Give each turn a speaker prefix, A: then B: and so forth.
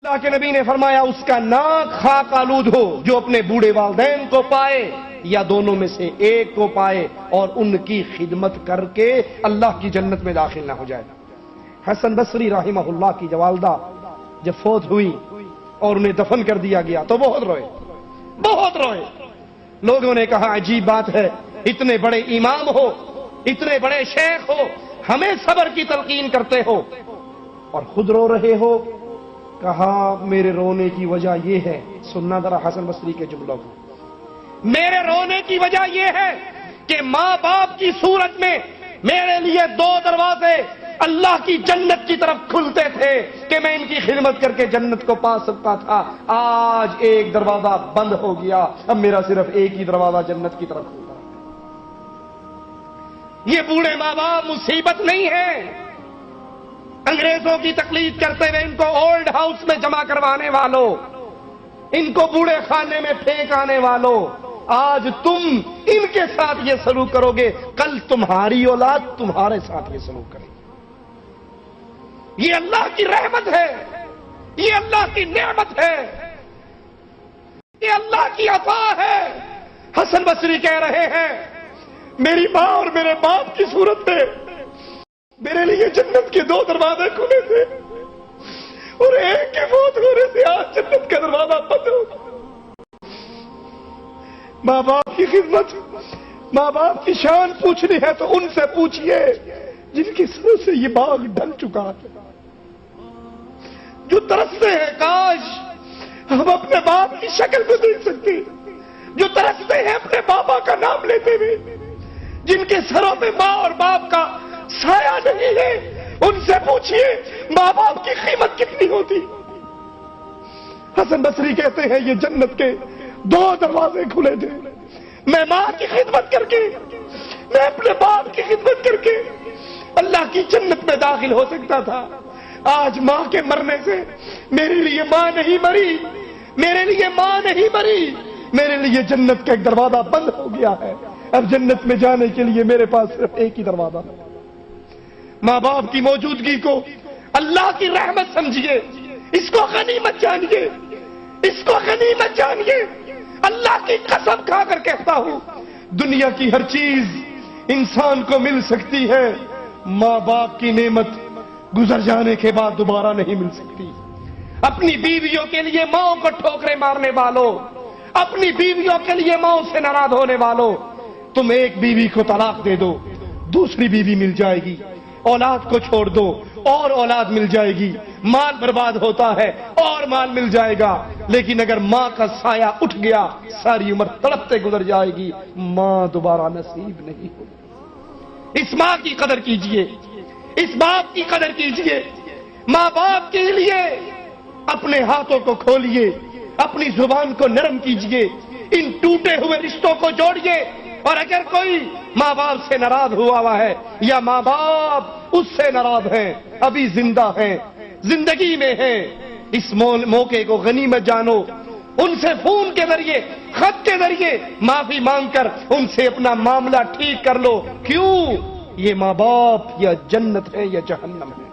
A: اللہ کے نبی نے فرمایا اس کا ناک خاک آلود ہو جو اپنے بوڑھے والدین کو پائے یا دونوں میں سے ایک کو پائے اور ان کی خدمت کر کے اللہ کی جنت میں داخل نہ ہو جائے۔ حسن بصری رحمہ اللہ کی جو والدہ جب فوت ہوئی اور انہیں دفن کر دیا گیا تو بہت روئے۔ لوگوں نے کہا عجیب بات ہے، اتنے بڑے امام ہو، اتنے بڑے شیخ ہو، ہمیں صبر کی تلقین کرتے ہو اور خود رو رہے ہو۔ کہا میرے رونے کی وجہ یہ ہے، سننا ذرا حسن بصری کے جملوں کو، میرے رونے کی وجہ یہ ہے کہ ماں باپ کی صورت میں میرے لیے دو دروازے اللہ کی جنت کی طرف کھلتے تھے کہ میں ان کی خدمت کر کے جنت کو پا سکتا تھا، آج ایک دروازہ بند ہو گیا، اب میرا صرف ایک ہی دروازہ جنت کی طرف کھلتا ہے۔ یہ بوڑھے ماں باپ مصیبت نہیں ہے، انگریزوں کی تقلید کرتے ہوئے ان کو اولڈ ہاؤس میں جمع کروانے والوں، ان کو بوڑھے خانے میں پھینک آنے والوں، آج تم ان کے ساتھ یہ سلوک کرو گے، کل تمہاری اولاد تمہارے ساتھ یہ سلوک کرے گی۔ یہ اللہ کی رحمت ہے، یہ اللہ کی نعمت ہے، یہ اللہ کی عطا ہے۔ حسن بصری کہہ رہے ہیں میری ماں اور میرے باپ کی صورت میں میرے لیے جنت کے دو دروازے کھلے تھے اور ایک کے فوت ہونے سے آج جنت کا دروازہ بند ہو گیا۔ ماں باپ کی خدمت، ماں باپ کی شان پوچھنی ہے تو ان سے پوچھئے جن کی سروں سے یہ باغ ڈھل چکا ہے، جو ترستے ہیں کاش ہم اپنے باپ کی شکل کو دیکھ سکتے، جو ترستے ہیں اپنے بابا کا نام لیتے ہوئے، جن کے سروں پہ ماں اور باپ کا سایہ نہیں ہے، ان سے پوچھئے ماں باپ کی قیمت کتنی ہوتی۔ حسن بصری کہتے ہیں یہ جنت کے دو دروازے کھلے تھے، میں ماں کی خدمت کر کے، میں اپنے باپ کی خدمت کر کے اللہ کی جنت میں داخل ہو سکتا تھا، آج ماں کے مرنے سے میرے لیے ماں نہیں مری، میرے لیے ماں نہیں مری، میرے لیے جنت کا ایک دروازہ بند ہو گیا ہے، اب جنت میں جانے کے لیے میرے پاس صرف ایک ہی دروازہ ہے۔ ماں باپ کی موجودگی کو اللہ کی رحمت سمجھیے، اس کو غنیمت جانیے، اس کو غنیمت جانیے۔ اللہ کی قسم کھا کر کہتا ہوں دنیا کی ہر چیز انسان کو مل سکتی ہے، ماں باپ کی نعمت گزر جانے کے بعد دوبارہ نہیں مل سکتی۔ اپنی بیویوں کے لیے ماں کو ٹھوکریں مارنے والوں، اپنی بیویوں کے لیے ماں سے ناراض ہونے والوں، تم ایک بیوی کو طلاق دے دو، دوسری بیوی مل جائے گی، اولاد کو چھوڑ دو اور اولاد مل جائے گی، مال برباد ہوتا ہے اور مال مل جائے گا، لیکن اگر ماں کا سایہ اٹھ گیا ساری عمر تڑپتے گزر جائے گی، ماں دوبارہ نصیب نہیں ہوگی۔ اس ماں کی قدر کیجئے، اس باپ کی قدر کیجئے، ماں باپ کے لیے اپنے ہاتھوں کو کھولیے، اپنی زبان کو نرم کیجئے، ان ٹوٹے ہوئے رشتوں کو جوڑیے، اور اگر کوئی ماں باپ سے ناراض ہوا ہے یا ماں باپ اس سے ناراض ہیں، ابھی زندہ ہیں، زندگی میں ہیں، اس موقع کو غنیمت جانو، ان سے فون کے ذریعے، خط کے ذریعے معافی مانگ کر ان سے اپنا معاملہ ٹھیک کر لو۔ کیوں؟ یہ ماں باپ یا جنت ہے یا جہنم ہے۔